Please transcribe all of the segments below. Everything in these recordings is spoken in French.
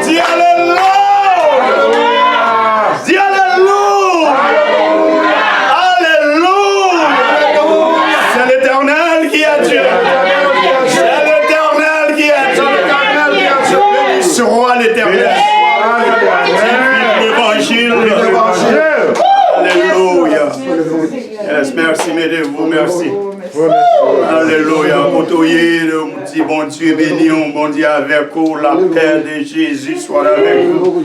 Dis Alléluia. Dis Alléluia. Alléluia. C'est l'Éternel qui a Dieu. C'est l'Éternel qui a Dieu. Béni soit l'Éternel. L'évangile. Alléluia. Yes, merci, mesdames, merci. Alléluia. Côtoyez le petit bon Dieu béni, bon Dieu avec vous. La paix de Jésus soit avec vous.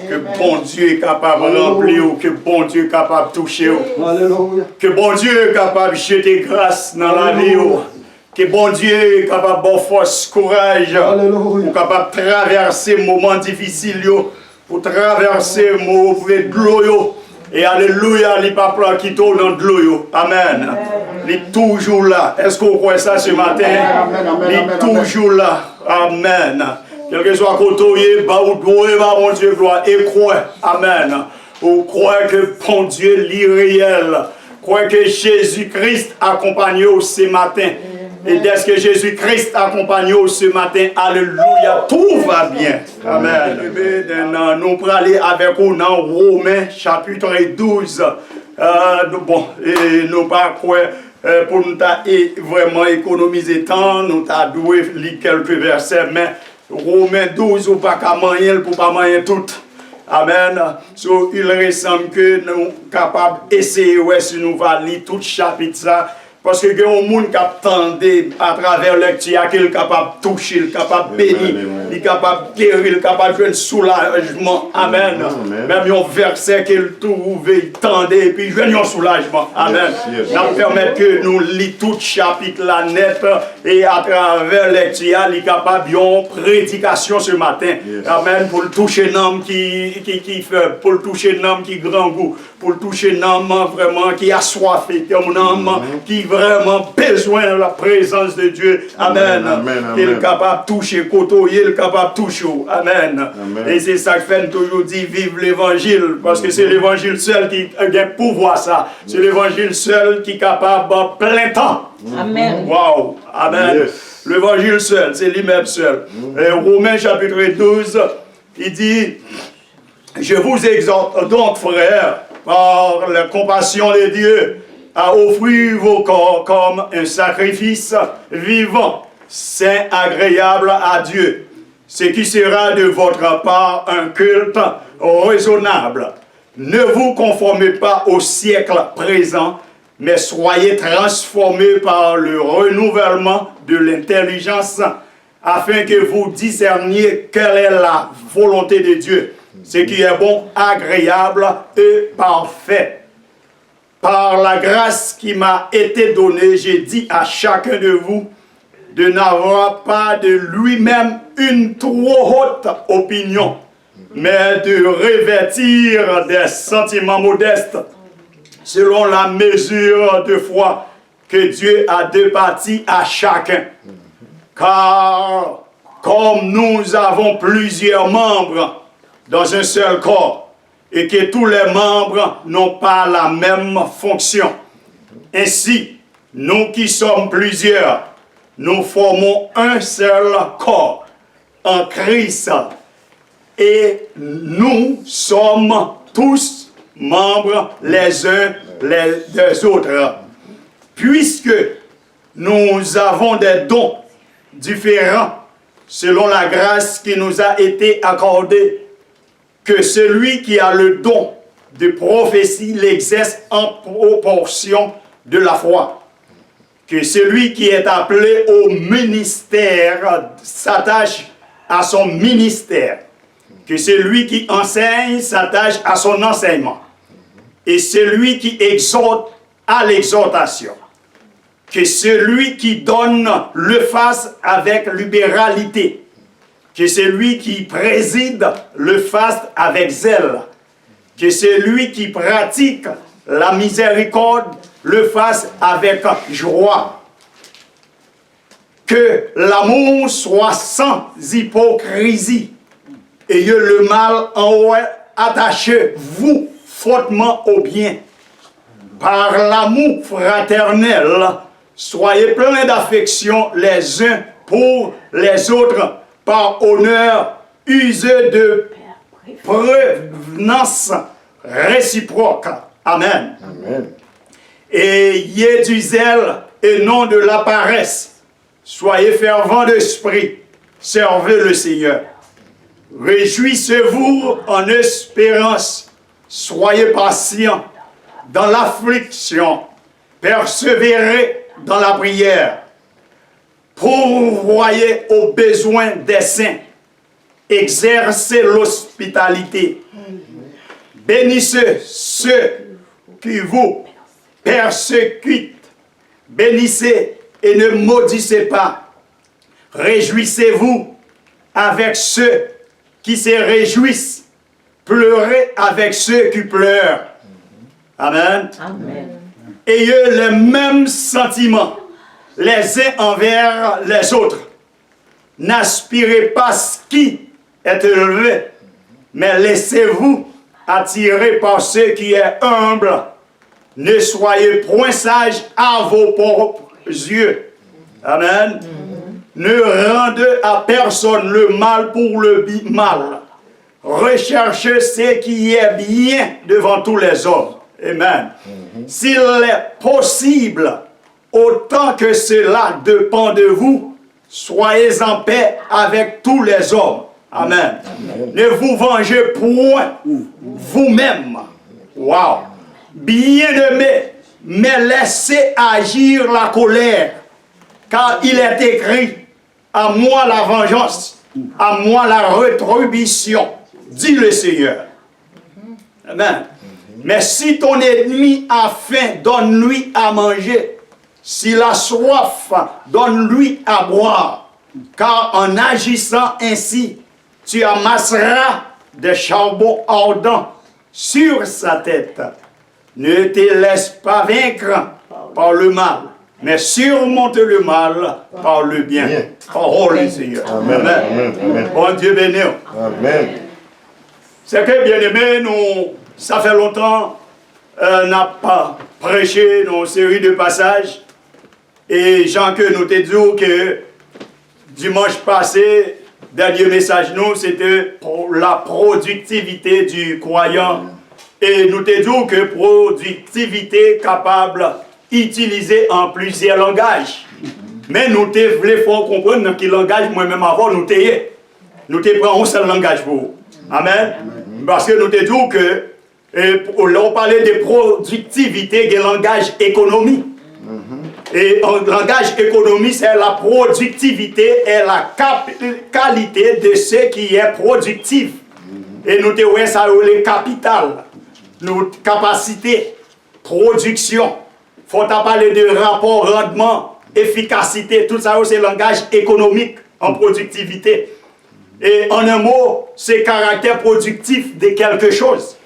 Que bon Dieu est capable de remplir, que bon Dieu est capable de toucher. Que bon Dieu est capable de jeter grâce dans la vie. Que bon Dieu est capable de force, courage. Pour capable de traverser les moments difficiles. Pour traverser les moments de l'eau. Et alléluia, il n'est pas prêt qui tourne dans de l'eau. Amen. Il est toujours là. Est-ce qu'on croit ça ce matin? Il est toujours là. Amen. Quel que soit côté, mon Dieu, gloire et croire. Amen. Ou croire que bon Dieu l'irréel. Croire que Jésus-Christ accompagne nous ce matin. Et dès que Jésus-Christ accompagne nous ce matin, alléluia, tout va bien. Amen. Nous allons aller avec vous dans Romains chapitre 12. Nous pas quoi pour nous vraiment économiser temps, nous avons lire quelques versets, mais Romains 12, ou pas qu'à manger pour pas manger tout. Amen. So, il ressemble que nous sommes capables d'essayer si nous allons lire tout chapitre ça. Parce que les gens qui attendent à travers le lecture, qui est capable de toucher, capable de bénir, qui est capable de guérir, capable de faire un soulagement. Amen. Même un verset qu'il trouve, il tendait, et puis il un soulagement. Amen. Ça permet que nous lisons tout chapitre la net et à travers le lecture, il est capable de faire une prédication ce matin. Amen. Pour le toucher un homme qui fait, pour le toucher un homme qui grand goût, pour le toucher un homme vraiment qui a soifé, un homme qui vraiment besoin de la présence de Dieu. Amen. Il est capable de toucher, côtoyer, il est capable de toucher. Amen. Et c'est ça que fait toujours dire vive l'évangile. Parce que c'est l'évangile seul qui a le pouvoir ça. C'est l'évangile seul qui est capable de plein temps. Amen. Wow. Amen. Yes. L'évangile seul, c'est lui-même seul. Romains chapitre 12, il dit, je vous exhorte donc, frères, par la compassion de Dieu, à offrir vos corps comme un sacrifice vivant, saint, agréable à Dieu, ce qui sera de votre part un culte raisonnable. Ne vous conformez pas au siècle présent, mais soyez transformés par le renouvellement de l'intelligence, afin que vous discerniez quelle est la volonté de Dieu, ce qui est bon, agréable et parfait. Par la grâce qui m'a été donnée, j'ai dit à chacun de vous de n'avoir pas de lui-même une trop haute opinion, mais de revêtir des sentiments modestes selon la mesure de foi que Dieu a départie à chacun. Car comme nous avons plusieurs membres dans un seul corps, et que tous les membres n'ont pas la même fonction. Ainsi, nous qui sommes plusieurs, nous formons un seul corps en Christ. Et nous sommes tous membres les uns des autres. Puisque nous avons des dons différents selon la grâce qui nous a été accordée, que celui qui a le don de prophétie l'exerce en proportion de la foi. Que celui qui est appelé au ministère s'attache à son ministère. Que celui qui enseigne s'attache à son enseignement. Et celui qui exhorte à l'exhortation. Que celui qui donne le fasse avec libéralité. Que celui qui préside le fasse avec zèle. Que celui qui pratique la miséricorde le fasse avec joie. Que l'amour soit sans hypocrisie. Ayez le mal en haut, attachez-vous fortement au bien. Par l'amour fraternel, soyez pleins d'affection les uns pour les autres, par honneur useux de prévenance réciproque. Amen. Amen. Ayez du zèle et non de la paresse. Soyez fervents d'esprit. Servez le Seigneur. Réjouissez-vous en espérance. Soyez patients dans l'affliction. Persévérez dans la prière. Pourvoyez aux besoins des saints. Exercez l'hospitalité. Bénissez ceux qui vous persécutent. Bénissez et ne maudissez pas. Réjouissez-vous avec ceux qui se réjouissent. Pleurez avec ceux qui pleurent. Amen. Amen. Ayez les mêmes sentiments les uns envers les autres. N'aspirez pas ce qui est élevé, mais laissez-vous attirer par ce qui est humble. Ne soyez point sages à vos propres yeux. Amen. Ne rendez à personne le mal pour le mal. Recherchez ce qui est bien devant tous les hommes. Amen. S'il est possible, autant que cela dépend de vous, soyez en paix avec tous les hommes. Amen. Ne vous vengez point vous-même. Wow. Bien-aimés, mais laissez agir la colère, car il est écrit, à moi la vengeance, à moi la rétribution, dit le Seigneur. Amen. Mais si ton ennemi a faim, donne-lui à manger. S'il a soif, donne-lui à boire. Car en agissant ainsi, tu amasseras des charbons ardents sur sa tête. Ne te laisse pas vaincre par le mal, mais surmonte le mal par le bien. Parole du Seigneur. Amen. Amen. Amen. Bon Dieu béni. Amen. C'est que, bien aimé, nous, ça fait longtemps, n'a pas prêché dans une série de passages. Et Jean, que nous te disons que dimanche passé, dernier message, nous, c'était pour la productivité du croyant. Et nous te disons que productivité capable d'utiliser en plusieurs langages. Mais nous te voulons comprendre dans quel langage, moi-même avant, nous te prenons un seul langage pour vous. Amen. Parce que nous te disons que, là, on parlait de productivité, de langage économie. Et en langage économie, c'est la productivité et la qualité de ce qui est productif. Et nous te voyons ça, le capital, nos capacités, production. Il faut parler de rapport, rendement, efficacité, tout ça, c'est le langage économique en productivité. Et en un mot, c'est caractère productif de quelque chose.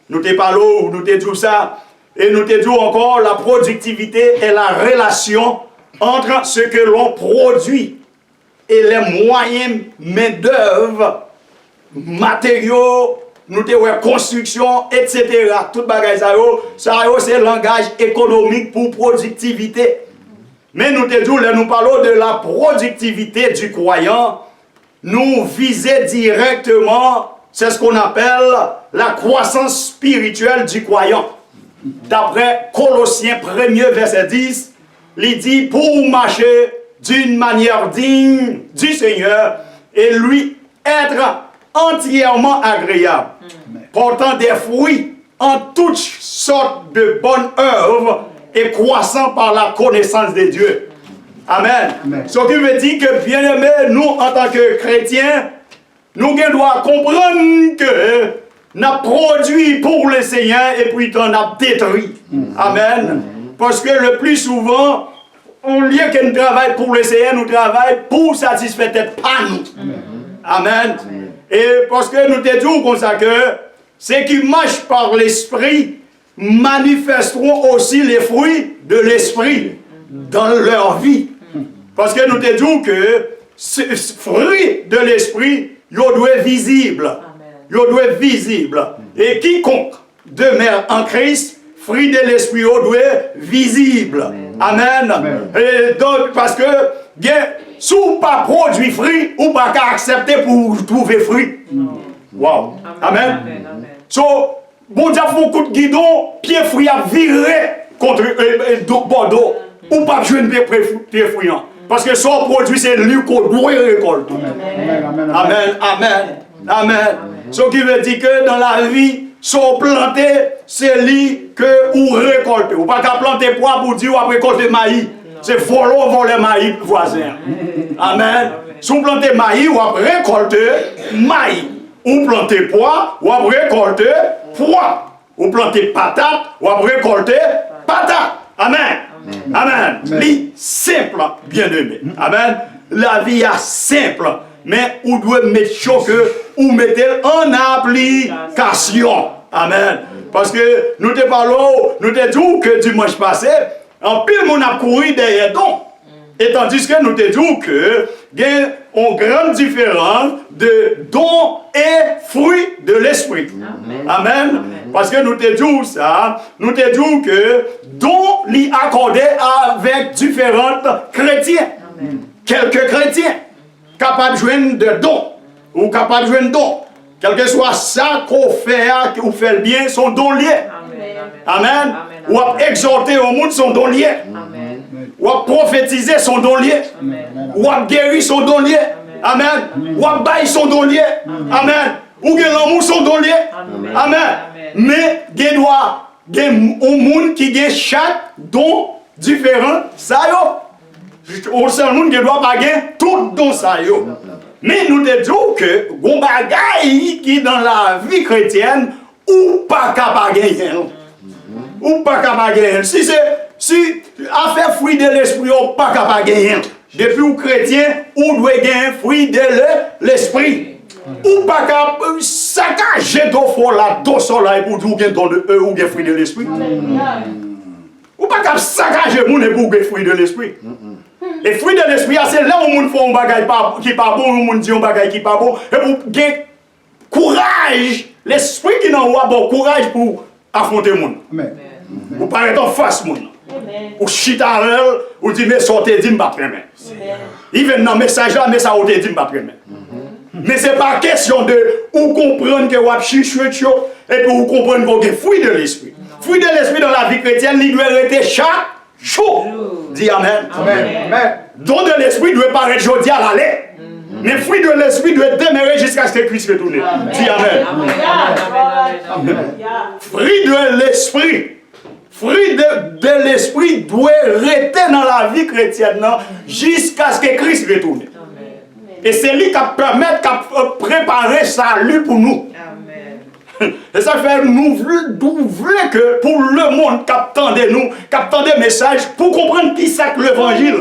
Nous te parlons, nous te disons ça. Et nous te disons encore, la productivité est la relation entre ce que l'on produit et les moyens main-d'œuvre, matériaux, nous te disons construction, etc. Tout bagage ça, c'est le langage économique pour productivité. Mais nous te disons, là, nous parlons de la productivité du croyant, nous visons directement, c'est ce qu'on appelle la croissance spirituelle du croyant. D'après Colossiens 1er verset 10, il dit pour marcher d'une manière digne du Seigneur et lui être entièrement agréable, portant des fruits en toutes sortes de bonnes œuvres et croissant par la connaissance de Dieu. Amen. Ce qui veut dire que, bien aimé, nous en tant que chrétiens, nous devons comprendre que nous avons produit pour le Seigneur et puis on a détruit. Amen. Parce que le plus souvent, au lieu que nous travaillons pour le Seigneur, nous travaillons pour satisfaire peut-être pas nous. Amen. Et parce que nous te disons comme ça que ceux qui marchent par l'esprit manifesteront aussi les fruits de l'esprit dans leur vie. Parce que nous te disons que ce fruit de l'esprit, il doit être visible. Il doit être visible. Et quiconque demeure en Christ fruit de l'esprit doit être visible. Amen. Et donc, parce que, si vous pas produit fruit, ou pas accepter pour trouver fruit. Wow. Amen. So, bon Dieu, faut coup de guidon, pied fruit à virer contre Bordeaux. Ou pas jouer pied fruit. Parce que son produit, c'est lui qu'on doit récolter. Amen. Amen. Amen. Ce qui veut dire que dans la vie, son planté, c'est lui que vous récoltez. Ou pas qu'à planter poids pour dire ou récolter maïs. C'est voler maïs voisin. Amen. Si vous plantez maïs, ou récolter maïs. Ou plantez poids, ou récolter poids. Ou plantez patate, ou récolter patate. Amen. Amen. Li simple, bien aimé. Amen. La vie est simple. Mais vous devez mettre chaud que vous mettez en application. Amen. Parce que nous te parlons, nous te disons que dimanche passé, en pile mon a couru derrière don. Et tandis que nous te disons que il y a une grande différence de don et fruit de l'esprit. Amen. Amen. Parce que nous te disons ça, nous te disons que don l'y accordé avec différents chrétiens. Amen. Quelques chrétiens capables de joindre de dons ou capables de joindre don. Quel que soit ça qu'on fait, ou fait le bien, son don lié. Amen. Amen. Ou à exhorter au monde son don lié. Amen. Ou à prophétiser son don lié. Amen. Ou à guérir son don lié. Amen. Ou à bailler son don lié. Amen. Ou à l'amour son don lié. Amen. Mais il doit y avoir un monde qui a chaque don différent. Ça y est. Au seul monde qui doit pas gagner tout don ça y est. Mais nous te disons que bon bagaille qui dans la vie chrétienne ou pas capable gagner. Ou pas capable gagner. Si affaire fruit de l'esprit ou pas capable gagner. Depuis ou chrétien ou doit gagner fruit de l'esprit. Ou pas capable saccager d'eau folle là d'eau soleil pour dire ou gagner fruit de l'esprit. Ou pas capable saccager mon pour gagner fruit de l'esprit. Les fruits de l'esprit, c'est là où on fait un bagage qui n'est pas bon, où on dit un bagage qui n'est pas bon. Et pour gagner courage, l'esprit qui n'a pas bon courage pour affronter le monde. Pour paraître en face monde. Ou chita ou dire mais sortez, dis pas premier. Il vient dans le message là, mais ça vous dit pas premier. Mais ce n'est pas question de ou comprendre que vous avez chiché et pour vous comprendre que vous avez fruit de l'esprit. Fruit de l'esprit dans la vie chrétienne, il doit être chaque chaud. Dis Amen. Amen. Don de l'esprit doit paraître jeudi à l'aller. Mais fruit de l'esprit doit demeurer jusqu'à ce que Christ retourne. Dis Amen. Amen. Fruit de l'esprit. Fruit de l'esprit doit rester dans la vie chrétienne jusqu'à ce que Christ retourne. Et c'est lui qui permet de préparer salut pour nous. Et ça fait nous voulons que pour le monde qui attend des messages pour comprendre qui c'est que l'évangile.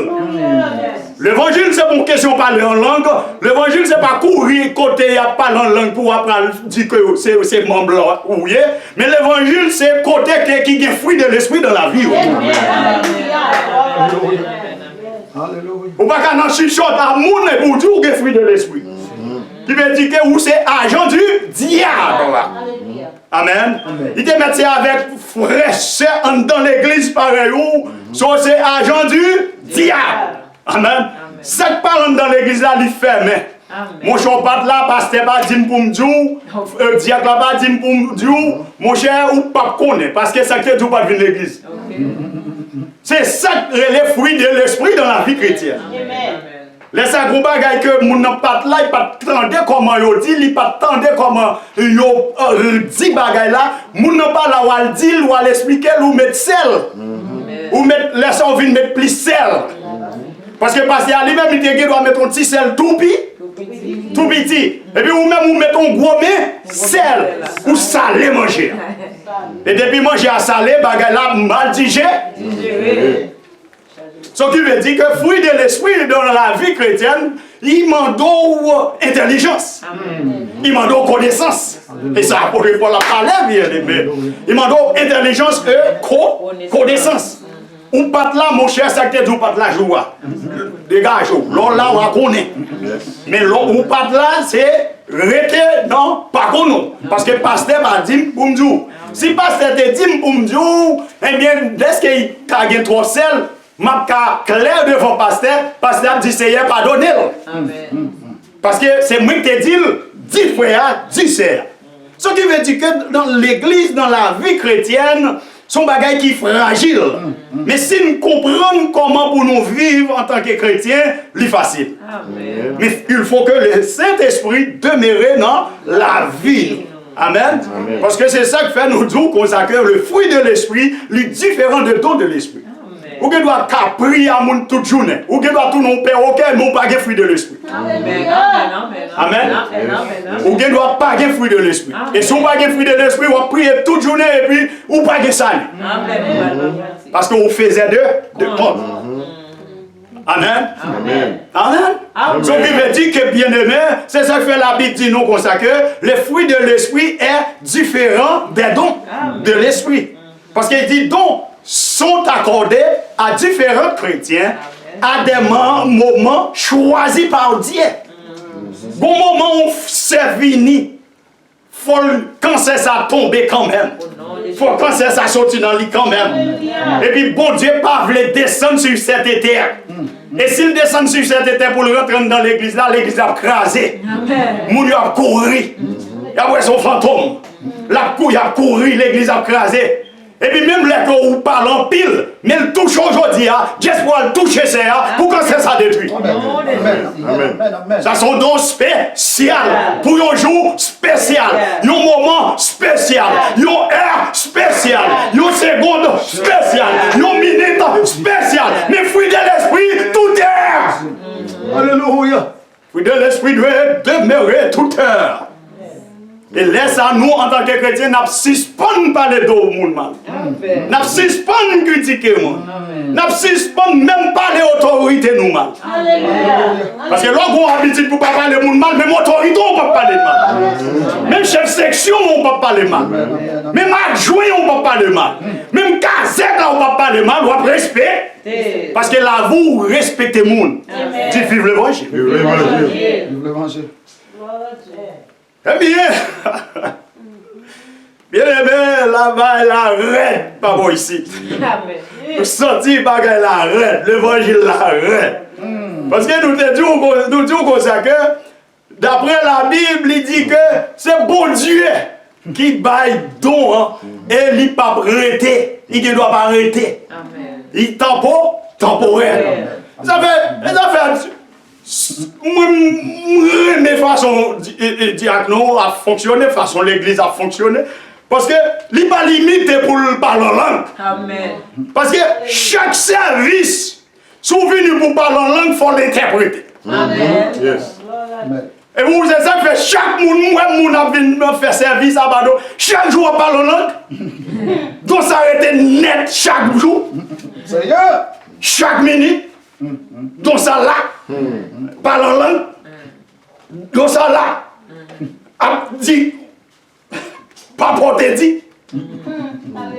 L'évangile c'est pour question de parler en langue. L'évangile c'est pas courir côté à parler en langue pour apprendre dire que c'est mon blanc ou yeah. Mais l'évangile c'est côté qui a fruit de l'esprit dans la vie. Ou pas qu'un chichot à moun et pour tout que fruit de l'esprit. Qui veut dire que c'est agent du diable. Amen. Il te met avec fraîcheur dans l'église pareil où c'est agent du diable. Amen. Cette parole dans l'église là, il ferme. Mon cher pas là, pasteur pas dit pour me dire, diable pas dit pour me dire, mon cher ou pas connaît parce que ça que tout pas venir l'église. C'est ça le fruit de l'esprit dans la vie chrétienne. Amen. Les agros bagaille que mon n'a pas là, il pas tendre comment yo dit, il pas tendre comment yo dit bagaille là, mon n'a pas là ou dit ou l'expliquer ou mettre sel. Ou mettre laisser on vient mettre plus sel. Parce que parce qu'il lui-même il doit mettre un petit sel tout petit. Et puis ou même ou mettre un gros sel ou salé manger. Et depuis manger à salé bagaille là mal digéré. Ce qui veut dire que fruit de l'esprit dans la vie chrétienne, il m'endoue intelligence. Il m'endoue connaissance. Et ça, pour la parler, bien aimé. Il m'endoue intelligence et connaissance. Ou pas là, mon cher, ça que tu pas là, joie. Dégage, l'on là, on connaît. Mais ou pas là, c'est rester non, pas qu'on. Parce que le pasteur m'a dit pour me dire. Si pasteur te dit pour me dire, eh bien, est-ce qu'il t'a gagné trop sel, m'a clair devant pasteur dit Seigneur pardonne. Parce que c'est moi qui te dit frère, dit sœur. Ce qui veut dire que dans l'église, dans la vie chrétienne, son bagage qui est fragile. Mais si nous comprenons comment pour nous vivre en tant que chrétiens, c'est facile. Amen. Mais il faut que le Saint-Esprit demeure dans la vie. Amen. Amen. Parce que c'est ça qui fait nous dire qu'on s'accueille le fruit de l'esprit, les différents de dons de l'esprit. Ou que doit prier à mon toute journée. Ou que doit tout non perroquet, non pas de fruit de l'esprit. Amen. Amen. Ou que doit pas de fruit de l'esprit. Et si on pas de fruit de l'esprit, on va prier toute journée et puis ou pas de salut. Parce qu'on faisait de compte. Amen. Amen. Amen. Donc il veut dire que bien aimé, c'est ça que fait la Bible dit nous comme ça que le fruit de l'esprit est différent des dons de l'esprit. Parce qu'il dit dons sont accordés à différents chrétiens à des moments choisis par Dieu. Bon moment où c'est fini, faut quand c'est ça tomber quand même. Faut quand c'est ça sortir dans le lit quand même. Et puis bon Dieu pas voulait descendre sur cette terre. Et s'il descend sur cette terre pour le rentrer dans l'église là, l'église a crasé. Moun a couru. Il a son fantôme. La couille a couru, l'église a crasé. Et puis même les gens qui parlent en pile, mais le touche aujourd'hui, j'espère le toucher ça pour que ça détruit. Ça sont dons spéciaux pour un jour spécial, un moment spécial, une heure spéciale, une seconde spéciale, une minute spéciale. Mais fruit de l'esprit, tout heure. Alléluia. Fruit de l'esprit doit demeurer toute heure. Et laisse à nous, en tant que chrétiens, nous suspendons parler de monde mal. Nous suspendons critiquer le monde. Nous suspendons même pas l'autorité nous mal. Parce que lorsqu'on a l'habitude pour ne pas parler de monde mal, même autorité, on ne peut pas parler de mal. Même chef section, on ne peut pas parler de mal. Même adjoint, on ne peut pas parler de mal. Même casette, on ne peut pas parler de mal, on doit respecter. Parce que là, vous respectez le monde. Dites vive l'évangile. Vive l'évangile. Eh bien, bien aimé, là-bas, elle arrête, pas bon ici. Vous sentez bagaille la arrête, l'évangile l'arrête. Parce que nous disons comme ça que, d'après la Bible, il dit que c'est bon Dieu qui baille don, et il ne peut pas arrêter, il ne doit pas arrêter. Il temporaire. Ça fait mes façons diacno a fonctionné, façon l'église a fonctionné, parce que il n'est pas limité pour le parler en langue. Amen. Parce que chaque service, si vous venez pour parler en langue, il faut l'interpréter. Amen. Yes. Amen. Et vous savez ça fait chaque monde a venu faire service à Bado, chaque jour on parle en langue. Donc ça a été net chaque jour. Seigneur. Chaque minute. Donc ça là, parle en langue, donc ça là, a dit, pas porté dit,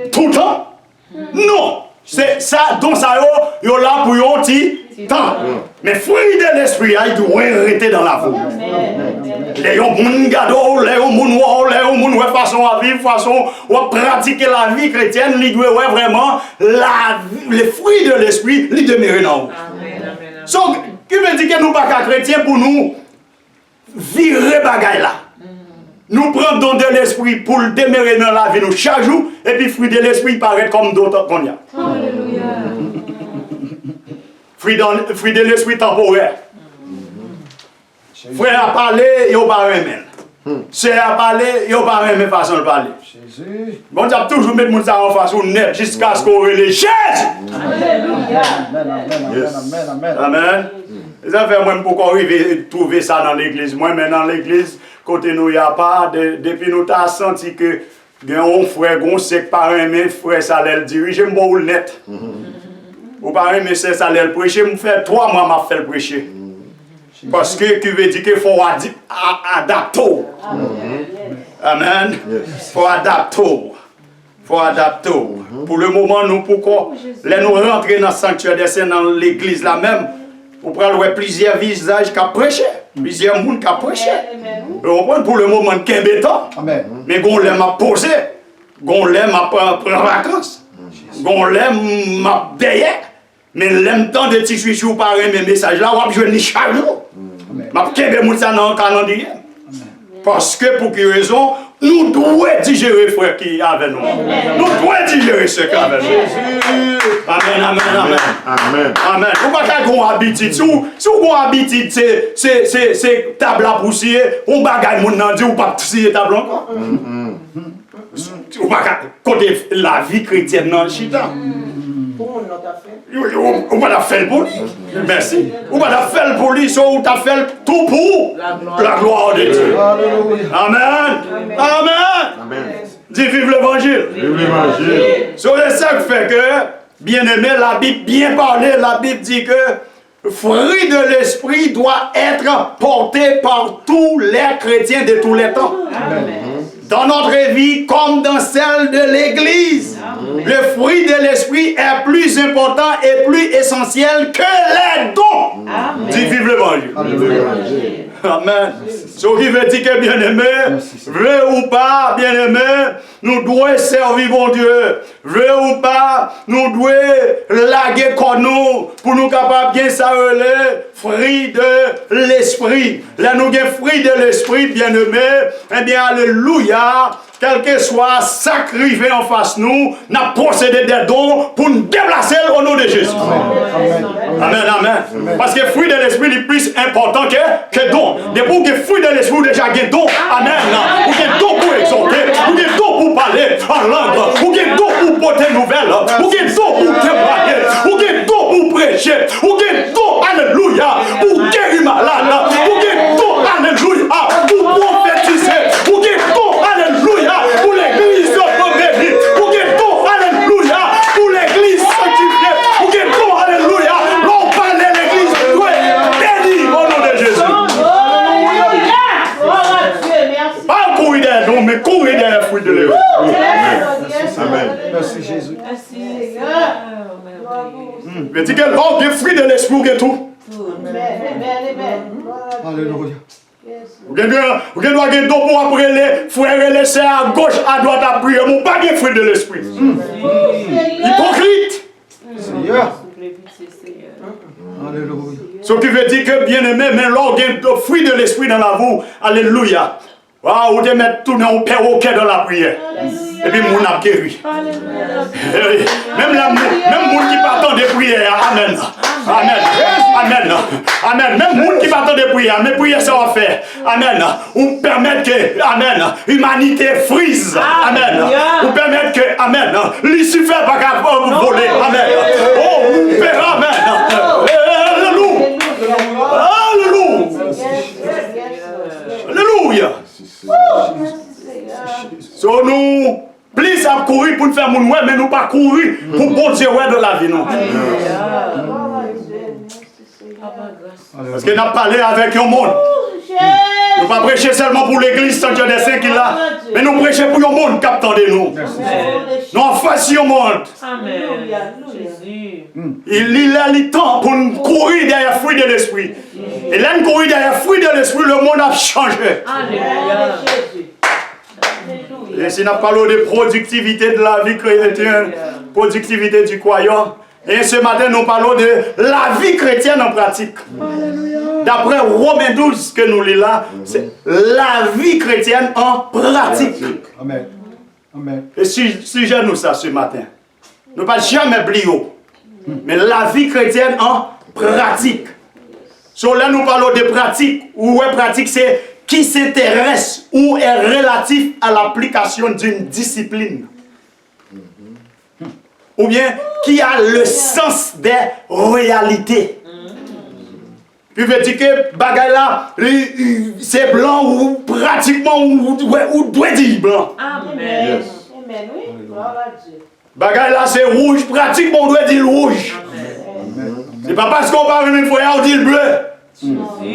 tout le temps. Non, c'est ça, donc ça y a là pour un petit temps. Mais fruit de l'esprit, il doit arrêter dans la vie. Les gens qui gado, les gens qui ont façon à vivre, façon à pratiquer la vie chrétienne, ils doivent vraiment les fruits de l'esprit, ils demeurent dans vous. Donc, qui veut dire que nous ne sommes pas chrétiens pour nous virer bagaille là. Nous prenons don de l'esprit pour le demeurer dans la vie nous chaque jour, et puis fruit de l'esprit paraît comme d'autres qu'on y a. Alléluia. Fruit de l'esprit temporaire. Frère a parlé, il n'y a pas rien. Sœur a parlé, il n'y a pas rien façon de parler. Bon, tu as toujours mis ça en façon nette jusqu'à ce qu'on relève Jésus. Alléluia. Amen. Ça fait moi pour arriver trouver ça dans l'église. Moi, mais dans l'église, côté nous, il n'y a pas. Depuis nous, tu as senti que un frère, un sec par un frère, ça allait diriger, je me net. Ou par un c'est ça allait prêcher, je fais 3 mois, m'a fait le prêcher. Parce que tu veux dire qu'il faut adapter. Amen. Il faut adapter. Faut adapter. Pour le moment, nous, pourquoi nous rentrer dans le sanctuaire des saints, dans l'église là même, pour prendre plusieurs visages qui ont prêché, plusieurs monde qui ont prêché. Pour le moment, qui est béton. Mais on l'a posé. gon l'aime m'a prendre vacances. Gon l'aime m'a derrière. Mais l'aime tant de petits chouchous par mes messages là, ou je ne chaque jour. M'a kebe moun ça dans le calendrier. Parce que pour quelle raison, nous devons digérer frère qui est avec nous. Nous devons digérer ce qui est avec nous. Amen, amen, amen. Amen. Amen. Vous ne pouvez pas avoir une habitude. Si vous avez une habitude, c'est table à poussière, on bagaille mon nan dit ou pas poussière table encore. Vous ne pouvez pas côté la vie chrétienne dans le chita. Ou pas faire pour lui. Merci. Ou pas faire pour lui, ou t'as fait tout pour la gloire de Dieu. Amen. Amen. Dis vive l'évangile. Vive l'évangile. C'est ça qui fait que, bien aimé, la Bible bien parlée, la Bible dit que fruit de l'esprit doit être porté par tous les chrétiens de tous les temps. Amen. Dans notre vie comme dans celle de l'Église. Le fruit de l'esprit est plus important et plus essentiel que les dons. Dis vive l'évangile. Amen. Ce qui veut dire que bien aimé, vrai ou pas, bien aimé, nous devons servir mon Dieu. Vrai ou pas, nous devons laguer comme nous pour nous capables bien s'arrêter fruit de l'esprit. Là nous avons fruit de l'esprit, bien aimé. Eh bien, alléluia. Quel que soit sacrifié en face nous, nous procédé des dons pour nous déplacer au nom de Jésus. Amen, amen. Parce que le fruit de l'esprit est plus important que don. Depuis que le fruit de l'esprit déjà un don, amen. Ou un don pour exhorter, ou un don pour parler en langue, ou un don pour porter nouvelle, ou un don pour témoigner, ou un don pour prêcher, ou un don, alléluia, pour guérir malade, ou un don, alléluia, pour prophétiser, ou un don, alléluia, pour l'église bénie, ou un don, alléluia, pour l'église sanctifiée, ou un don, alléluia, l'on parle de l'église bénie au nom de Jésus. Pas courir derrière nous, mais courir derrière le fruit de l'esprit. Amen. Merci Jésus. Merci. Mais dis que l'homme est fruit de l'esprit ou tout. Alléluia. Vous devez avoir un don pour après les frères et les sœurs à gauche, à droite à prier. Mon pas de fruit de l'esprit. Hypocrite. Alléluia. Ce qui veut dire que bien aimé, mais l'homme a un fruit de l'esprit dans la vie. Alléluia. Vous devez mettre tout dans le perroquet dans la prière. Et puis, mon a guéri. Même les gens qui partent de prière. Amen. Amen. Amen. Amen. Même les gens qui partent de prière. Mais prière, ça va faire. Amen. Ou permettre que, amen, l'humanité frise. Amen. Ou permettre que, amen, Lucifer va pas voler. Amen. Oh, Père, amen. Alléluia. Alléluia. Alléluia. So nous, plus à courir pour nous faire mon ouais, mais nous pas courir pour bon Dieu ouais dans la vie non. Parce que nous avons parlé avec un monde. Nous ne pas prêcher seulement pour l'église sans Dieu des saints qui l'a, mais nous prêchons pour le monde qui attendait nous. Nous en fassions au monde. Il a le temps pour nous courir derrière le fruit de l'esprit. Et là, nous courir derrière le fruit de l'esprit, le monde a changé. Et si nous parlons de productivité de la vie chrétienne, productivité du croyant, et ce matin nous parlons de la vie chrétienne en pratique. D'après Romains 12 que nous lisons là, c'est la vie chrétienne en pratique. Amen. Amen. Et sujet nous ça ce matin. Nous ne pas jamais oublier, mais la vie chrétienne en pratique. Sur là nous parlons de pratique. Où est pratique, c'est qui s'intéresse ou est relatif à l'application d'une discipline. Ou bien qui a le sens des réalités. Puis veut dire que bagay là, c'est blanc ou pratiquement ou doit dire blanc. Amen. Amen. Oui. Bagay là c'est rouge, pratiquement on doit dire rouge. C'est pas parce qu'on parle une fois on dit le bleu.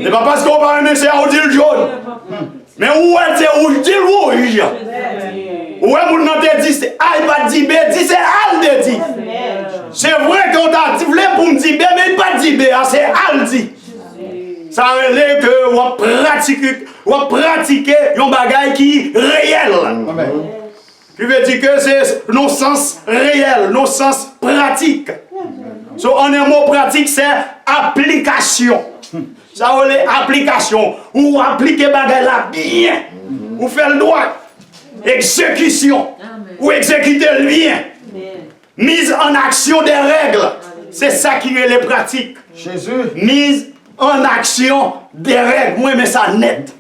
C'est pas parce qu'on parle c'est on dit le jaune. Mais où est-ce que rouge dit le rouge? Où est-ce que vous avez dit c'est A, il pas dit B, dit c'est Al de dit. C'est vrai qu'on a dit pour me dire B, mais il pas dit B, c'est Al dit. Ça veut dire que vous pratiquez un bagage qui est réel. Qui veut dire que c'est nos sens réels, nos sens pratiques. So, en un mot pratique, c'est application. Ça veut dire application. Ou appliquer bagay la bien. Ou faire le droit. Exécution. Ou exécuter le bien. Mise en action des règles. C'est ça qui est les pratiques. Jésus. Mise en action des règles. Moi, mais ça net.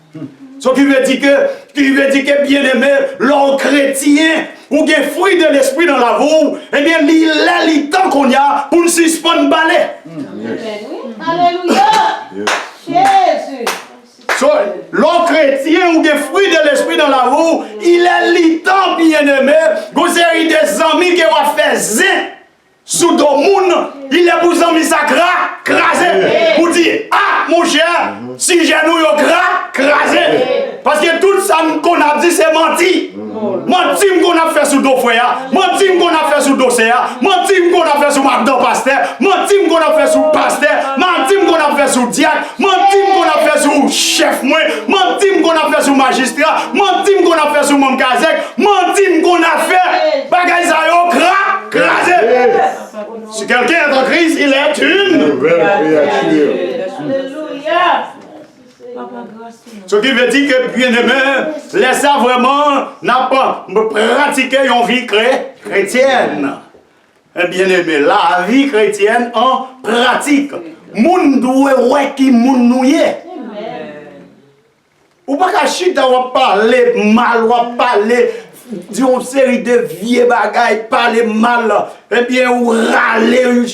Ce qui veut dire que bien aimé, l'homme chrétien, ou qu'il y a fruit de l'esprit dans la vie, eh bien, il est le temps qu'on y a pour nous suspendre balai. Alléluia. Jésus. So, l'homme chrétien ou des fruits de l'esprit dans la vie, il est le temps, bien aimé, vous avez des amis qui vont faire zin. Sous le monde, il est pour amis sacrés, crasé. Pour dire, ah, mon cher, si j'ai nous crasé. Parce que tout ça qu'on a dit, c'est menti. Menti qu'on a fait sous le frère, menti qu'on a fait sous le dossier, menti qu'on a fait sous Magdon Pasteur, menti qu'on a fait sous Pasteur, menti qu'on a fait sous Diacre, menti qu'on a fait sous chef, menti qu'on a fait sous magistrat, menti qu'on a fait sous mon Kazek, menti qu'on a fait, bagay ça yo crasé. Si quelqu'un est en crise, il est une Nouvelle créature. Alléluia. Ce qui veut dire que, bien aimé, laissez vraiment n'a pas pratiquer une vie chrétienne. Bien aimé, la vie chrétienne en pratique. Moun doit ouais qui moun nouye. Ou pas qu'à chita ou parler mal ou parler d'une série de vieux bagailles, parler mal, et bien ou râler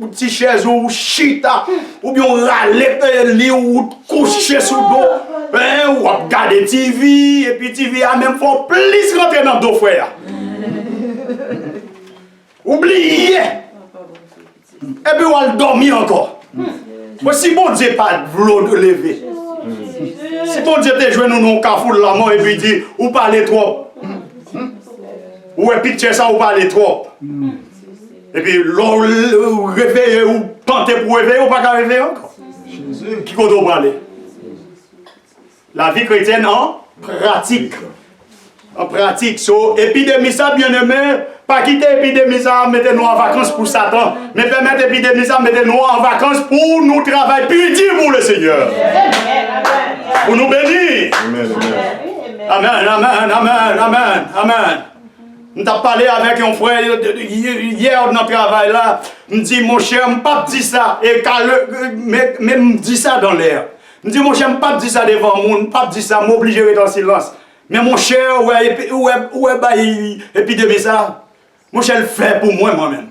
petit chaise ou chita, ou bien râler lit ou coucher sous dos, ou regarder TV, et puis TV a même fait plus rentrer dans deux frères. Oubliez! Et puis on dormir encore. Si bon Dieu pas de lever, si bon Dieu te joué nous dans le carrefour de la mort et puis dit, ou parlez trop. Ou est pitché ça ou parler trop. Et puis l'on réveille ou tenter pour réveiller ou pas qu'à réveiller encore. Qui qu'on doit parler? La vie chrétienne en pratique. En pratique. So, épidémie ça bien aimé, pas quitter épidémie ça, mettez-nous en vacances pour Satan. Mais permettez épidémie ça, mettez-nous en vacances pour nous travailler pitié pour le Seigneur. Pour nous bénir. Amen, amen, amen, amen, amen. Je parlé avec un frère hier dans le travail là. Je me dis, mon cher, je ne pas dire ça. Et même dit ça dans l'air. Je me dis, mon cher, je ne pas dire ça devant moi. Je ne pas dire ça, je m'oblige à rester en silence. Mais mon cher, où est l'épidémie ça? Mon cher, le fait pour moi-même.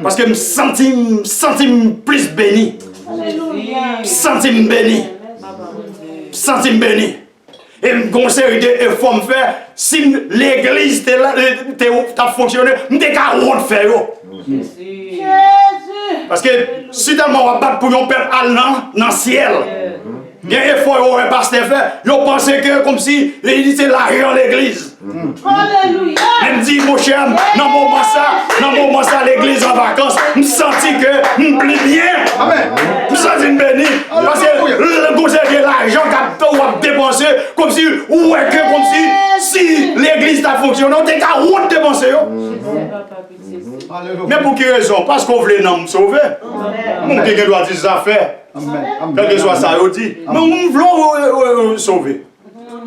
Parce que je me sens plus béni. Je me sens béni. Je me sens béni. Et je conseille de faut faire si l'église t'a fonctionné, je ne faire. Parce que si tellement on va battre pour un peuple dans le ciel, il y a un effort que pasteur fait, ils pensent que comme si c'est l'argent de l'église. Alléluia. Je me dis, mon cher, dans le moment ça, l'église en vacances, je me sens que je me plie bien. Amen. Je me sens béni. Parce que le conseil de l'argent qu'on va dépenser, comme si, si l'église a fonctionné, on est qu'à où dépenser. Mais pour quelle raison? Parce qu'on voulait nous sauver. Mon Dieu doit dire ça faire. Quel que soit ça, il dit. Mais on veut sauver.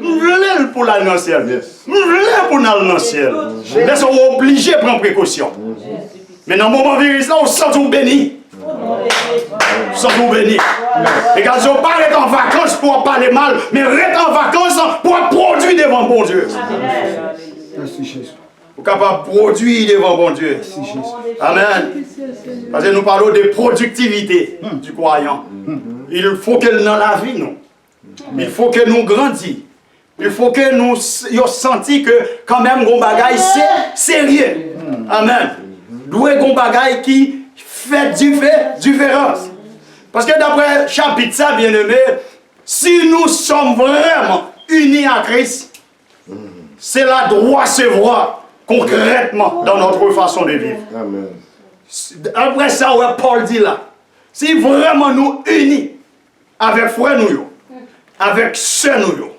On veut pour l'aller dans le ciel. On veut pour aller dans le ciel. Mais on est obligé de prendre précaution. Mais dans le moment virus là, on se sent tout béni. On se sent tout béni. Et quand on pas être en vacances pour parler mal, mais être en vacances pour produire devant bon Dieu. Merci Jésus. Pour capable de produire devant bon Dieu. Amen. Parce que nous parlons de productivité du croyant. Il faut que dans la vie, nous. Il faut que nous grandissions. Il faut que nous sentions que quand même, nos bagaille c'est sérieux. Amen. Nous avons des bagaille qui fait différence. Parce que d'après le chapitre ça, bien aimé, si nous sommes vraiment unis à Christ, c'est la droit se voir concrètement dans notre façon de vivre. Amen. Après ça, ouais, Paul dit là, si vraiment nous unis avec frère nous, avec soeur nous,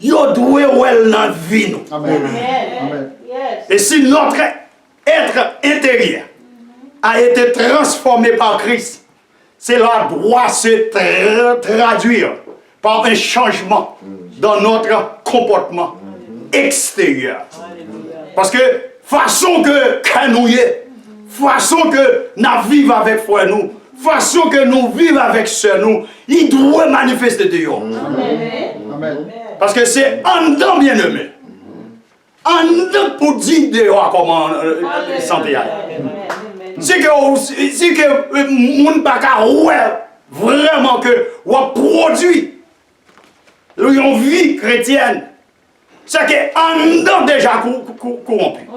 yo doit ouais dans vie nous. Amen. Amen. Yes. Et si notre être intérieur a été transformé par Christ, cela doit se traduire par un changement dans notre comportement extérieur. Parce que façon que nous y est, façon que nous vivons avec frère nous, façon que nous vivons avec sœur nous, il doit manifester dehors. Amen. Parce que c'est en dedans bien aimé. En dedans pour dire dehors comment santé. C'est que moun pa ka ouais vraiment que ou produit une vie chrétienne. C'est que en dedans déjà corrompu.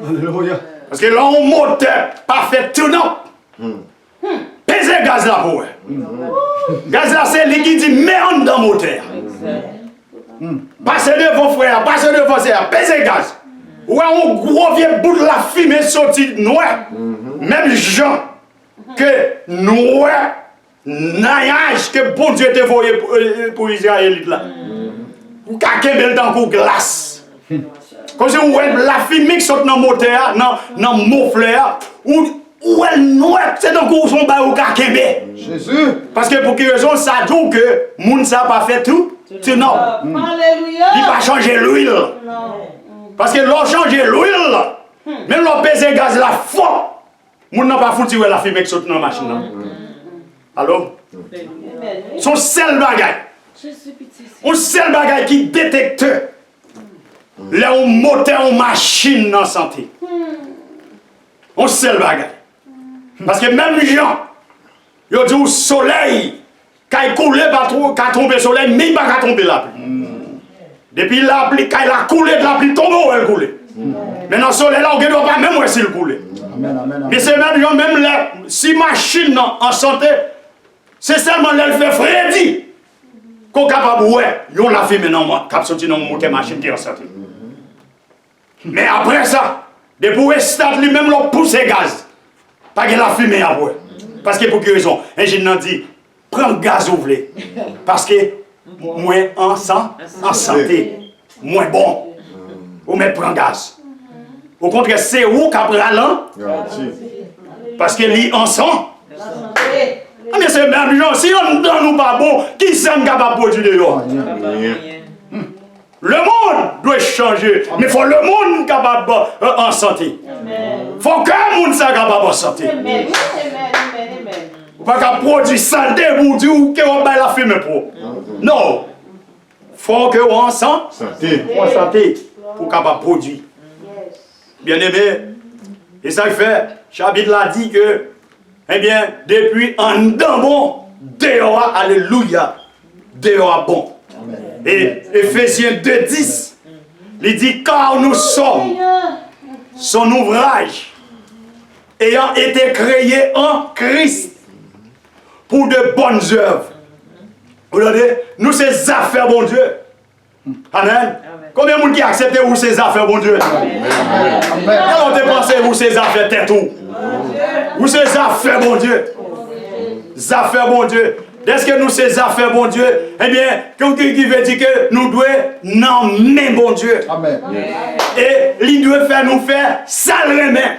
Alléluia. Parce que là on moteur parfait tournant. Pèse gaz là pour. Gaz là c'est lui qui dit mets en dedans moteur. Passez devant frère, passez devant sœur, pèse gaz. Ou un gros vieux bout de la fumée sorti noir. Même gens que noir, naïage que bon Dieu te voyé pour Israël là. Ou kakemel dans coup glace. Comme si vous avez la fumée qui sort dans le moteur, dans le moufleur, ou elle noir, c'est dans coup son bail ou kakemel. Jésus. Parce que pour quelle raison ça dit que moun ça pas fait tout? C'est non. Alléluia. Il va changer l'huile. Parce que l'on change l'huile, même l'on pèse gaz la fort, moun n'a pas foutu la fumée qui saute dans la machine. Alors, son seul bagage, un seul bagage qui détecte là on moteur en machine dans la santé. Un seul bagage. Parce que même les gens, ils disent au soleil, quand il coule, quand il tombe le soleil, mais il ne va pas tomber la pluie. Depuis la pluie, quand il a coulé de la pluie, tombe où elle coule. Maintenant, le soleil là, on ne doit pas même voir s'il coule. Mais c'est même gens, même là, si machine en santé, c'est seulement là, elle fait Freddy qu'on est capable de voir, on l'a fait maintenant, quand sorti dans mon machine qui est en santé. Mais après ça, depuis le stade lui-même, on pousse les gaz. Pas qu'il a fumé à boire. Parce que pour quelle raison? L'ingénieur dit, prends le gaz ouvré. Parce que moins en santé, moins bon. Ou mettre prend gaz. Au contraire, c'est où qui prend l'an? Parce que lui en sang. Mais c'est même gens, si on ne donne pas bon, qui s'en capable de produire dehors? Le monde doit changer, mais il faut le monde capable en santé. Il faut que le monde soit capable en santé. Amen. Vous ne pouvez pas produire santé pour dire que vous avez la fumée pour. Non. Il faut que vous en santé pour capable produire. Bien aimé, et ça fait, chapitre l'a dit que, eh bien, depuis en dedans bon, dehors, alléluia, dehors bon. Et Ephésiens 2:10, il dit car nous sommes son ouvrage, ayant été créés en Christ pour de bonnes œuvres. Vous voyez, nous ces affaires, bon Dieu. Amen. Combien de monde qui accepte vous ces affaires, bon Dieu? Amen. Comment te pensez vous ces affaires tête ou? Vous ces affaires, bon Dieu. Les affaires, bon Dieu. Est-ce que nous ces affaires, bon Dieu? Eh bien, qui veut dire que nous devons nommer, bon Dieu. Amen. Et il doit faire nous faire saler main.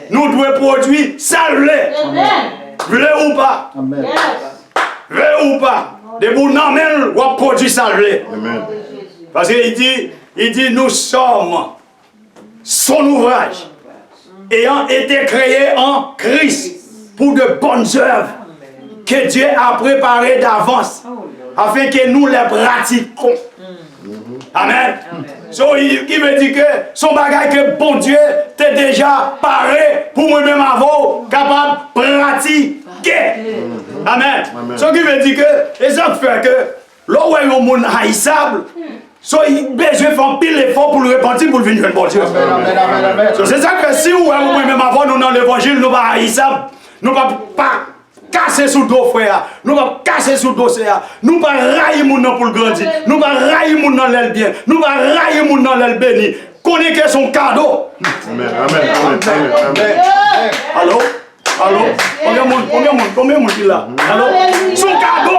Nous devons produire saler. Voulez ou pas? Amen. Voulez ou pas? De vous nommer, ou produire saler. Parce qu'il dit, nous sommes son ouvrage, ayant été créés en Christ pour de bonnes œuvres que Dieu a préparées d'avance, afin que nous les pratiquions. Amen. So, il veut dire que son bagage que bon Dieu t'est déjà paré pour moi-même avant, capable de pratiquer. Amen. Ce qui veut dire que, et ça fait que, là où il y a un monde haïssable, so, il a besoin de faire pile l'effort pour le repentir pour le venir bon Dieu. So, c'est ça que si vous avez même avant nous dans l'évangile, nous ne pas haïssables, nous ne pas casser sous le dos frère, nous ne pas casser sous le dos frère, nous ne pas railler mon nom pour le grandir, nous ne pas railler mon nom l'aile bien, nous ne pas railler mon nom l'aile béni. Connaissez son cadeau. Amen. Amen. Allô? Allô? Combien de monde qui là? Allô? Son cadeau.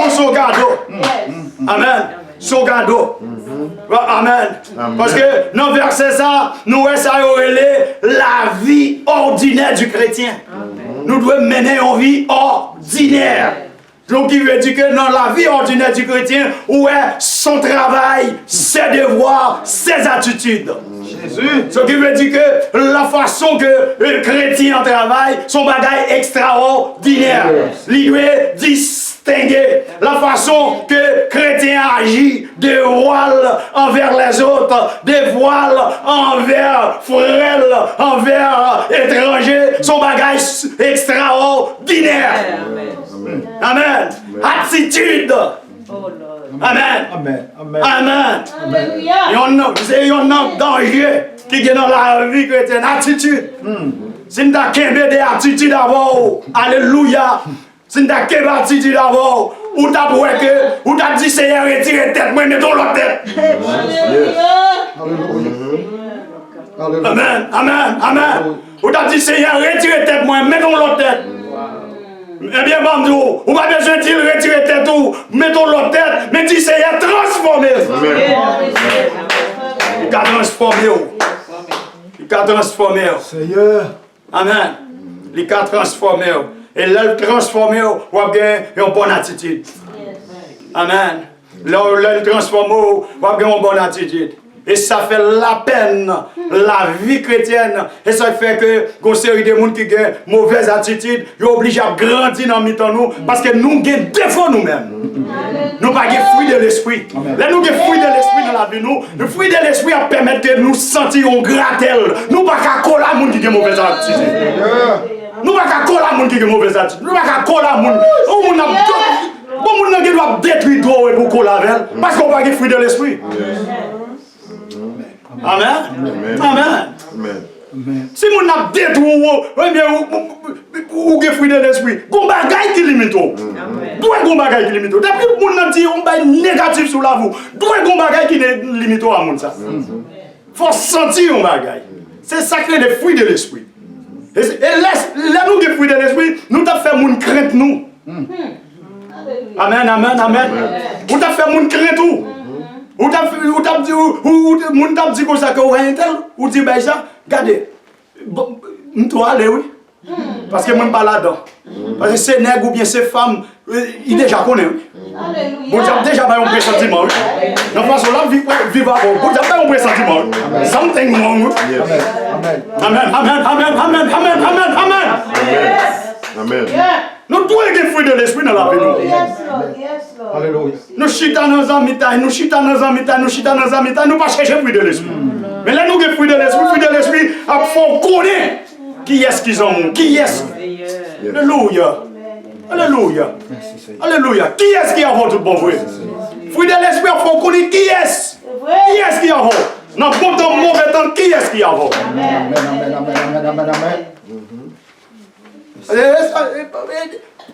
Son cadeau. Amen. Son cadeau. Amen. Parce que dans le verset ça, nous voyons ça la vie ordinaire du chrétien. Nous devons mener une vie ordinaire. Donc, il veut dire que dans la vie ordinaire du chrétien, où est son travail, ses devoirs, ses attitudes. Jésus. Ce qui veut dire que la façon que le chrétien travaille, son bagage extraordinaire. Il doit distinguer la façon que le chrétien agit de voile envers les autres, de voile envers frères, envers étrangers. Son bagage extraordinaire. Amen. Attitude. Amen. Amen. Amen. Amen. Alléluia. Il y a un danger qui est dans la vie chrétienne. Attitude. Si nous avons des attitudes d'abord, alléluia. Si nous avons des attitudes d'abord, ou tu as dit Seigneur, retire tête, moi mettons l'autre tête. Alléluia. Amen. Amen. Amen. Ou tu as dit Seigneur, retire tête, moi mettons l'autre tête. Eh bien, Bamdou, on n'a pas besoin de dire retirer tête ou mettons l'autre tête, mais dis Seigneur, transformez. Il a transformé. Il a transformé. Seigneur. Amen. Il a transformé. Et là, il transformé, on a une bonne attitude. Amen. Là, il transformé, on a une bonne attitude. Et ça fait la peine, la vie chrétienne. Et ça fait que, quand série de gens qui ont une mauvaise attitude, ils sont obligés à grandir dans le temps nous, parce que nous avons des défauts nous-mêmes. Nous n'avons pas de fruit de l'esprit. Là, nous avons des fruits de l'esprit dans la vie. Le fruit de l'esprit a permis de nous sentir un gratel. Nous n'avons pas qu'à coller à gens qui ont une mauvaise attitude. Nous n'avons pas qu'à coller à gens qui ont une mauvaise attitude. Nous n'avons pas qu'à coller à gens qui doivent détruire toi pour coller avec elle. Parce qu'on n'a pas de fruit de l'esprit. Amen. Amen. Amen. Si vous avez détruit ou avez fruit de l'esprit, vous avez un bagage qui limite. D'où est un bagage qui limite? Depuis que vous avez dit un bagage négatif sur la vous, d'où est un bagage qui limite à mon ça? Il faut sentir un bagage. C'est sacré des fruits de l'esprit. Et là, nous avons fruits de l'esprit, nous avons fait mon crainte nous. Amen, amen, amen. Vous avez fait mon crainte tout. Ou t'as dit comme ça que vous avez un tel, ou dit ben ça, regardez, toi allez oui, parce que moi je ne parle pas là-dedans. Parce que c'est nègre ou bien c'est femme, il déjà connaît oui. Vous avez déjà un pressentiment oui. Dans la façon là, vivre avant, vous avez un pressentiment oui. Something wrong oui. Amen, amen, amen, amen, amen, amen, amen. Amen. Nous devons avoir des fruits de l'esprit dans la vie. Alléluia. Nous chitons dans un mitaille, nous chitons dans un mitaille, nous chitons dans un mitaille, nous ne pas chercher fruits de l'esprit. Mais là, nous avons des fruits de l'esprit, il faut connaître qui est-ce qu'ils ont, qui est-ce. Alléluia. Alléluia. Alléluia. Qui est-ce qui a tout bon fruit? Fruits de l'esprit, il faut connaître qui est-ce. Qui est-ce qui a bon? Dans le bon temps, mauvais temps, qui est-ce qui a bon? Amen, amen, amen, amen, amen.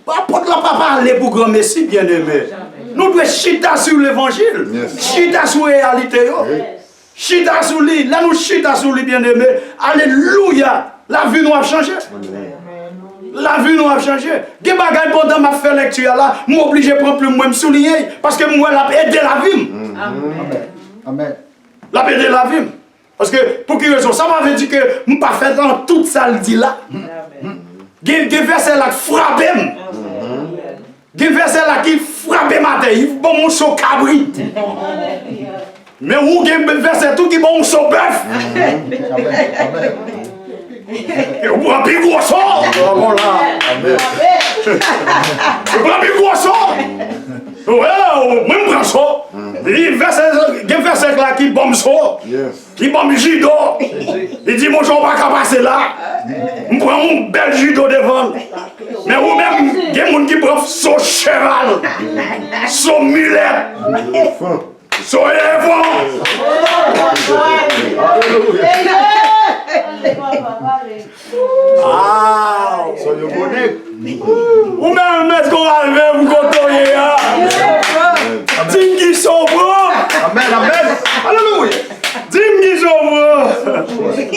Apôtre n'a pas parlé pour grand Messie bien-aimé. Nous devons chita sur l'évangile, chita sur la réalité. Chita sur lui, là nous chita sur lui bien-aimé. Alléluia, la vie nous a changé. La vie nous a changé. Des bagages pendant ma fait lecture là, m'oblige à prendre plus moi me souligner parce que moi l'a aidé la vie. Amen. Amen. L'a aidé la vie. Parce que pour quelle raison? Ça m'avait dit que je ne pas fait dans toute ça le dit là. Des versets là qui frappent. Des versets là qui frappent ma tête. Ils bon mon chaud cabrit. Mais où des versets tout qui bon mon chaud bœuf. Et on prend plus gros sort. On prend plus gros sort. Ouais, même prend sort. Des versets là qui bon sort. Qui bon judo. Il dit mon jour pas qu'à passer là. On prend un bel judo devant. Mais ou même, il y a des gens qui prennent son cheval, son mulet, son éléphant. Ah! Soyez bonnets. Ou même, est-ce qu'on arrive à vous côtoyer? Dis qu'ils sont bons. Amen, amen. Alléluia. Dis qu'ils sont bons. Dis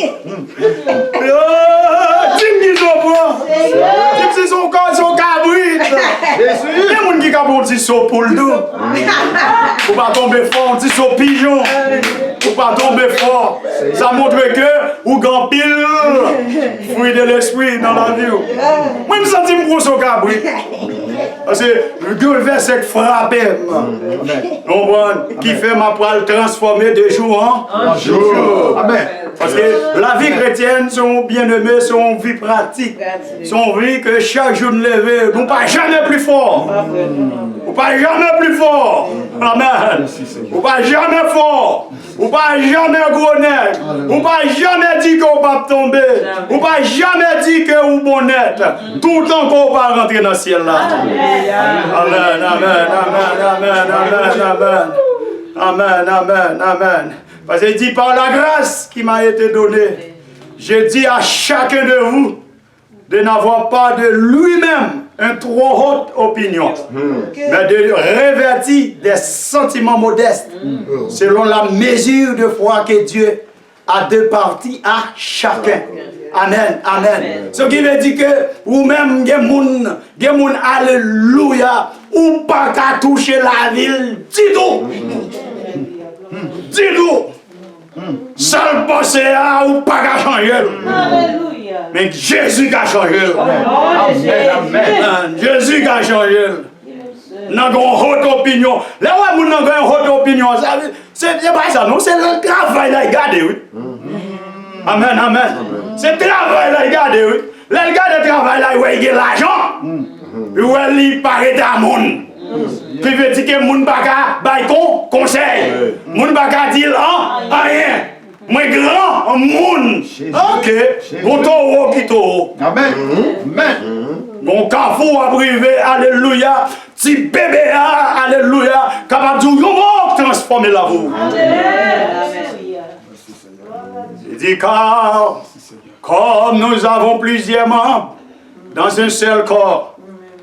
qu'ils sont bons. Dis qu'ils sont cabris. Il y a des gens qui un petit saut pour le dos. Ou pas tomber fort, un petit saut pigeon. Ou pas tomber fort. Ça montre que ou grand pile fruit de l'esprit dans la vie. Moi, je me sens un gros saut cabri. Parce que le verset frappe. Qui fait ma poêle transformer de jour en jour. Amen. Parce que la vie chrétienne, son bien-aimé, son vie pratique, son vie que chaque jour nous lever, nous pas jamais plus fort. Nous pas jamais plus fort. Amen. Nous pas jamais fort. Nous pas jamais gros net. Nous pas jamais dit qu'on va tomber. Nous pas jamais dit que vous bon net. Tout le temps qu'on va rentrer dans le ciel là. Amen, amen, amen, amen, amen, amen. Amen, amen, amen. Parce qu'il dit par la grâce qui m'a été donnée, je dis à chacun de vous de n'avoir pas de lui-même une trop haute opinion, mais de revêtir des sentiments modestes, selon la mesure de foi que Dieu a départie à chacun. Amen, amen. Ce qui veut dire que vous-même, des gens, alléluia, ou pas qu'à toucher la ville, dis-nous. Dis-nous. Seul pensée à ou pas qu'à changer. Alléluia. Mais Jésus qui a changé. Amen. Jésus qui a changé. Nous avons une haute opinion. Là où nous avons une haute opinion, c'est pas ça, non? C'est le travail là, regardez, oui. Amen, amen. C'est le travail là, regardez, oui. Là, regardez le travail là, il y a l'argent. Il paraît à monde. Qui veut dire que les gens ne pas conseil. Les gens ne pas dire rien. Moi grand monde. Ok. Bon taureau qui taureau. Amen. Amen. Mon carrefour a privé, alléluia. Petit bébé, alléluia. Capable de dire, transformer la vie. Alléluia. Il dit car, comme nous avons plusieurs membres dans un seul corps,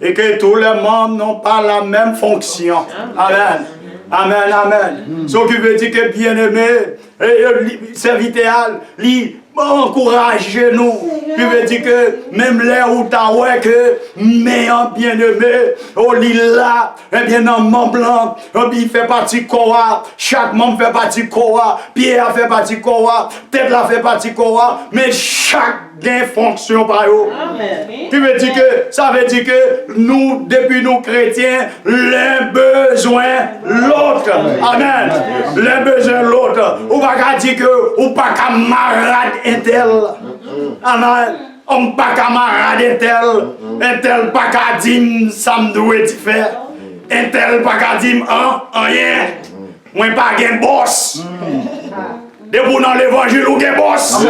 et que tous les membres n'ont pas la même fonction. Amen. Amen, amen. Ce qui veut dire que bien-aimé, serviteur, encouragez-nous. Qui veut dire que même là où tu as que meilleur bien-aimé, au lit là, et bien dans mon blanc, il fait partie Koa, chaque membre fait partie Koa, Pierre fait partie Koa, tête là fait partie Koa, mais chaque gain fonction par eux. Qui veut dire que ça veut dire que nous, depuis nous chrétiens, l'un besoin l'autre. Amen. L'un besoin l'autre. Ou pas qu'à dire que, ou pas camarade intel. Amen. On pas camarade intel pas qu'à dire ça me doit faire. Intel pas qu'à dire rien. Moi pas qu'un boss. Debout dans l'évangile ou qu'un boss.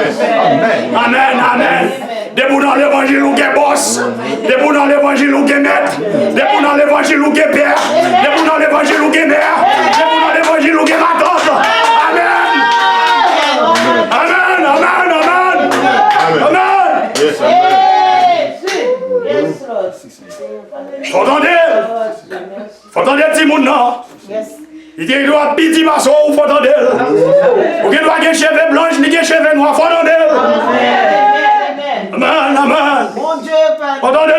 Amen, amen. Debout dans l'évangile ou qu'un boss. Debout dans l'évangile ou qu'un maître. Debout dans l'évangile ou qu'un père. Debout dans l'évangile ou qu'un mère. Debout dans l'évangile ou qu'un ma tante. Amen. Amen, amen, amen. Amen. Faut entendre petit monde non. Il dit, il doit petit maçon ou faut entendre. Ou qu'il doit avoir cheveux blancs, ni des cheveux noirs, faut entendre. Amen, amen. Mon Dieu, Entendez?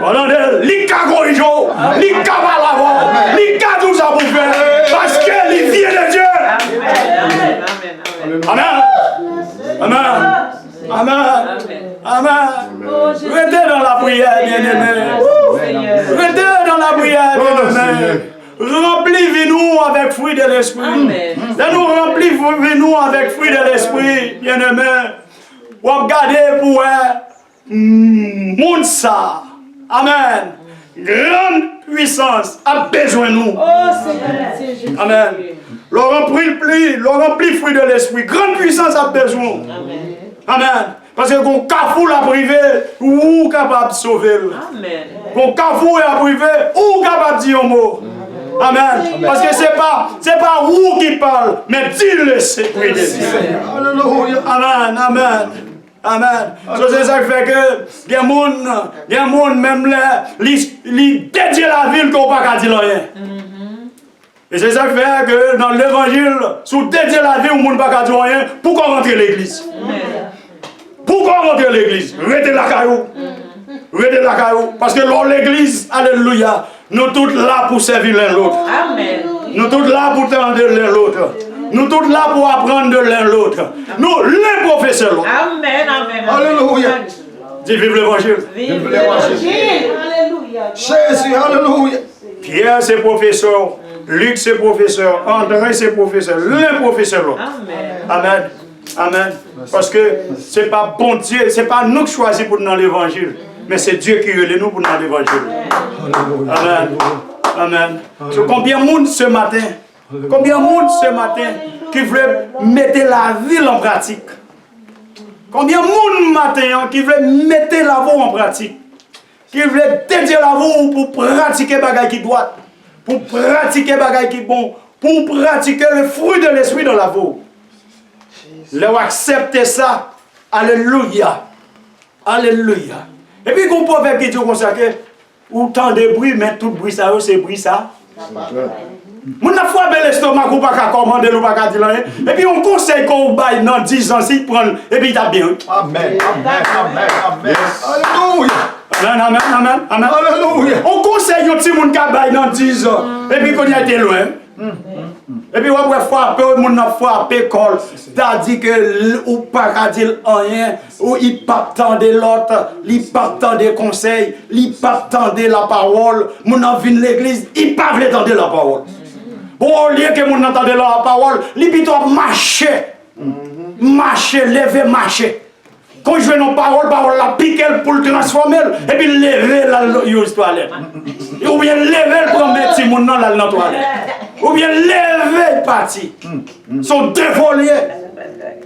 Entendez? L'ika corrigeau, l'ika va l'avant, l'ika tout ça pour faire. Parce qu'il vient de Dieu. Amen. Amen. Amen. Amen. Restez dans la prière, bien-aimés. Restez dans la prière, bien-aimés. Remplissez-nous avec fruit de l'esprit. Nous remplissez-nous avec fruit de l'esprit, bien-aimés. Regardez pour monde ça. Amen. Grande puissance a besoin de nous. Amen. Le rempli fruit de l'esprit. Grande puissance a besoin. Amen. Parce que quand carrefour la privé, ou capable de sauver. Amen. Quand carrefour la privé, ou capable de dire un mot. Amen. Parce que c'est pas vous qui parle, mais dis le secret de Dieu. Alléluia. Amen. Amen. Amen. C'est ça qui fait que des gens même là, ils dédient la ville qu'on ne peut pas dire rien. Et c'est ça qui fait que dans l'évangile, si vous dédiez la ville, on ne peut pas dire rien, pourquoi rentrer l'église? Pourquoi rentrer l'église? Restez la caillou. Restez la caillou. Parce que dans l'église, alléluia, Nous tous là pour servir l'un l'autre. Amen. Nous tous là pour tendre l'un l'autre. Nous tous là pour apprendre de l'un l'autre. Nous, les professeurs. Amen, amen. Alléluia. Dis vive l'évangile. Vive l'évangile. Alléluia. Jésus, alléluia. Pierre, c'est professeur. Luc, c'est professeur. André, c'est professeur. Les professeurs. Amen. Amen. Amen. Parce que c'est pas bon Dieu, c'est pas nous qui choisissons pour dans l'évangile, mais c'est Dieu qui relève nous pour dans l'évangile. Amen. Amen. So, combien de monde ce matin, qui veut mettre la vie en pratique? Combien de monde matin qui veut mettre la vie en pratique? Qui veut dédier la vie pour pratiquer les choses qui doivent, pour pratiquer les choses qui bon, pour pratiquer le fruit de l'esprit dans la vie. Leur accepter ça, alléluia, alléluia. Et puis, qu'on peut faire qui dit comme ça que, autant de bruit, mais tout bruit ça, c'est bruit ça. Mon a frappé l'estomac, ou pas qu'à commander, ou pas qu'à dire rien. Et puis, on conseille qu'on baille dans 10 ans, s'il prend, et puis il t'a bien. Amen, amen, amen, amen. Alléluia. Amen, amen, amen, amen. Alléluia. On conseille un petit monde qui a baille dans 10 ans, et puis qu'on y a été loin. Et puis, on va frapper, on a frappé, c'est-à-dire que, ou pas qu'à dire rien, ou il pas tendre l'autre, il pas tendre conseil, il pas tendre la parole, on a vu l'église, il pas veut tendre la parole. Bon, au lieu que on entende la parole, il plutôt marcher, lever, marcher. Quand je veux nos paroles, la pique pour le transformer, et puis lever la toilette. Ou bien lever pour mettre si mon nom dans la toilette. Ou bien lever parti. Sont deux volets.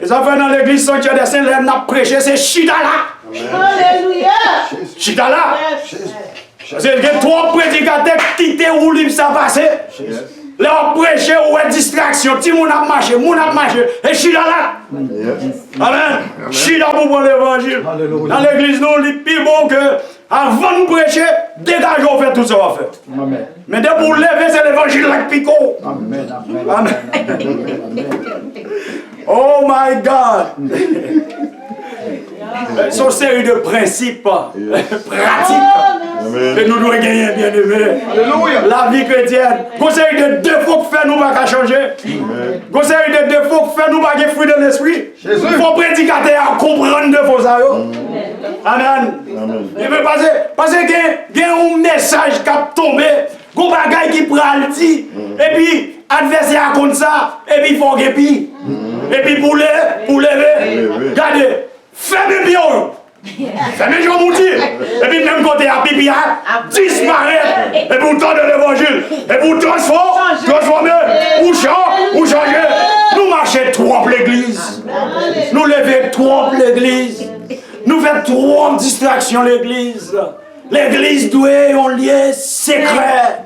Les enfants dans l'église Saint-Pierre des Saints, les n'a prêché, c'est Chidala. Alléluia. Chidala. C'est que trois prédicateurs quittent où libre ça passé. Là, on prêche ou une distraction. Si mon a marché, et Chidala. Amen. Chida pour prendre l'évangile. Dans l'église, nous, il est plus bon que avant de prêcher, dégageons, on fait tout ça, on fait. Amen. Mais dès pour lever, c'est l'évangile qui pico. Amen, amen, Amen. Oh my God. C'est une série de principes pratiques que nous devons gagner, bien aimé. Alléluia. La vie chrétienne. Conseil de défauts que fait nous pas changer. Conseil de défauts que fait nous pas les fruits de l'esprit. Il faut prédicater à comprendre de vos aïeux. Amen. Il veut parce qu'il y a un message qui a tombé, un bagage qui prend le dit, et puis l'adversaire compte ça, et puis il faut que puis. Et puis pour lever, regardez, fermez bien. Fermez je vous dis. Et puis même côté à pipi, disparaître. Et pour tendre l'évangile. Et pour transformer, ou changer. Nous marchons trop l'église. Nous levons trop l'église. Nous faisons trop de distractions l'église. L'église doit un lieu secret.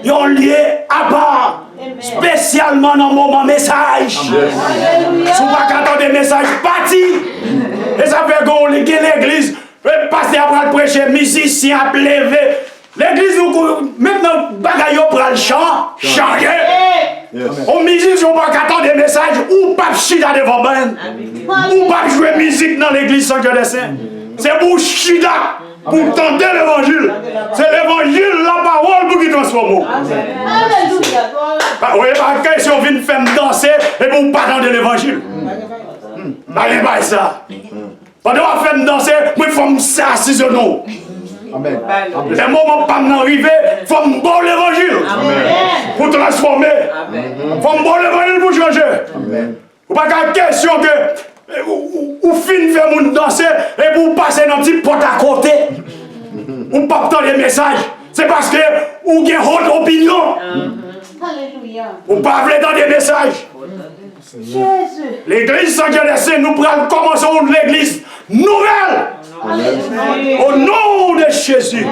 Un lieu à part. Spécialement dans le moment message. Si vous ne pas attendre des messages partis. Et ça fait qu'on l'église, passer après le prêcher, musicien à lever. L'église, maintenant, bagaille pour le chant, changer. On musicien, on ne pas attendre des messages, ou pas chida devant ben, ou pas jouer musique dans l'église Saint-Pierre des Saints. C'est pour chida, pour tenter l'évangile. C'est l'évangile, la parole pour qui transforme. Oui, parce que si on vient faire danser, et pour pas tenter l'évangile. Allez, pas ça. Pendant qu'on fait danser, moi, il faut me s'assiser nous. Amen. Les moments pas m'arriver, il faut me bon l'évangile. Pour transformer. Il faut me bon l'évangile pour changer. Amen. Ou pas qu'à question que ou fin faire mon danser et pour passer dans un petit porte à côté. Ou pas tant les messages. C'est parce que ou avez votre opinion. Alléluia. Ou pas voulez dans des messages. Jésus. L'église Saint-Pierre des Saints, nous prenons commençons l'église nouvelle. Alléluia. Au nom de Jésus.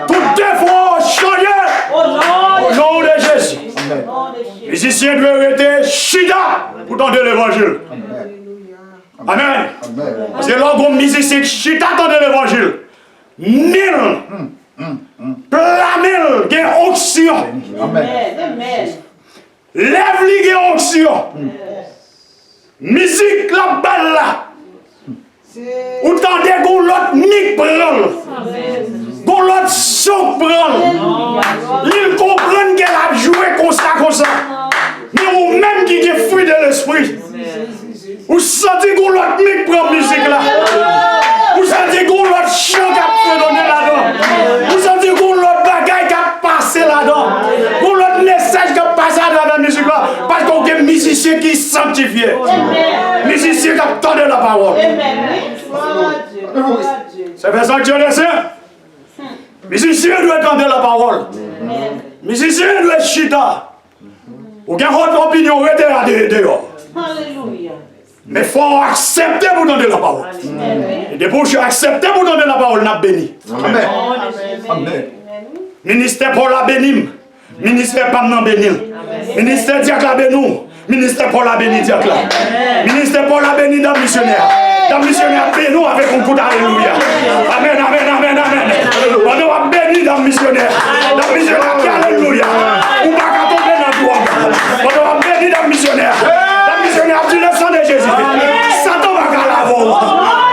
Tout défaut changer. Au nom de Jésus. Les musiciens doivent arrêter Chida pour tenter l'évangile. Amen. Parce que là, les musiciens Chida tentent l'évangile. Mille, plein mille, il y a onction. Amen. Amen. Lève-lui, il y a onction. Musique la balle là. Ou tendez qu'on l'autre mic prend. Qu'on l'autre son prend. Il comprend qu'elle a joué comme ça. Mais ou même qui est fruit de l'esprit. Vous sentez qu'on l'autre mic prend musique là. Vous sentez qu'on l'autre chant qui a fait donner là-dedans. Vous sentez qu'on l'autre bagaille qui a passé là-dedans. Qu'on l'autre message qui a passé dans la musique là. Parce qu'on est musicien qui est sanctifié. Musicien qui a entendu la parole. C'est pour ça que Dieu le sait. Musicien doit entendre la parole. Musicien doit être chita. Ou bien votre opinion rester dehors. Alléluia. Mais il faut accepter pour donner la parole. Et depuis que je accepté pour donner la parole, n'a béni. Amen. Amen. Ministère pour la bénim. Ministère pas non bénil. Ministère diacre la bénou. Ministère pour la béni diacre la. Ministère pour la béni d'un missionnaire. D'un missionnaire bénou avec un coup d'alléluia. Amen, amen, amen, amen. On doit bénir d'un missionnaire. D'un missionnaire qui alléluia. Ou pas qu'à tomber dans le droit. On doit bénir d'un missionnaire. D'un missionnaire qui le sang de Jésus. Satan va qu'à la voix.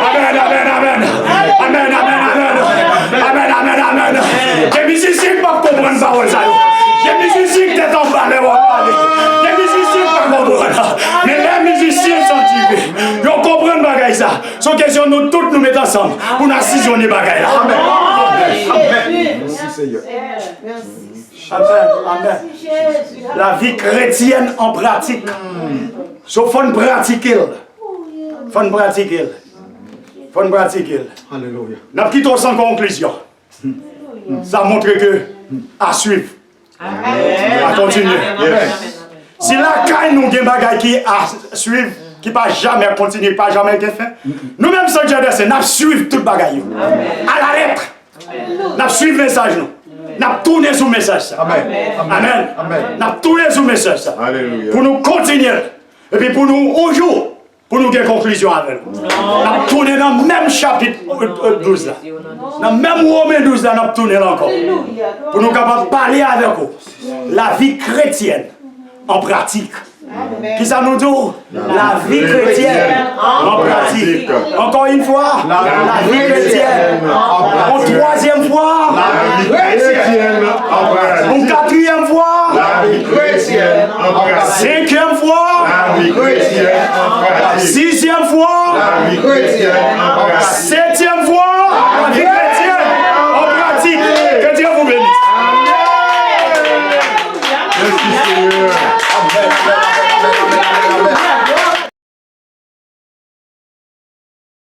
Amen, amen, amen. Amen, amen, amen. Amen, amen, amen. Les musiciens ne peuvent pas comprendre parole ça. Les musiciens qui étaient en bas, les vont parler. Les musiciens ne peuvent pas comprendre. Mais les musiciens sont typés. Ils comprennent bagaille ça. C'est question nous tous nous mettre ensemble pour nous assaisonner bagaille là. Amen. Amen. Merci Seigneur. Amen. Amen. La vie chrétienne en pratique. Sauf faut pratiquer. Faut pratiquer. Faut pratiquer. Alléluia. N'a pas quitté sans conclusion. Ça montre que à suivre. À continuer. Si la caille nous gagne bagaille qui à suivre, qui pas jamais continuer, pas jamais été fait. Nous-mêmes sans Dieu de nous suivre toute bagaille. À la lettre. Nous suivre le message nous. Nous tourner sur le message. Amen. Amen. Amen. Nous tourner sur le message. Alléluia. Pour nous continuer. Et puis pour nous au jour. Pour nous faire conclusion avec nous. Nous tourner dans le même chapitre 12 là. Dans le même Romains 12 là, nous tourner là encore. Pour nous capables de parler avec vous. La vie chrétienne en pratique. Qui ça nous dit? La vie chrétienne en pratique. Encore une fois, la vie chrétienne. En troisième fois, La vie chrétienne en pratique. en quatrième fois, La vie chrétienne en pratique. cinquième fois, La vie chrétienne en pratique. sixième fois, La vie chrétienne en pratique. septième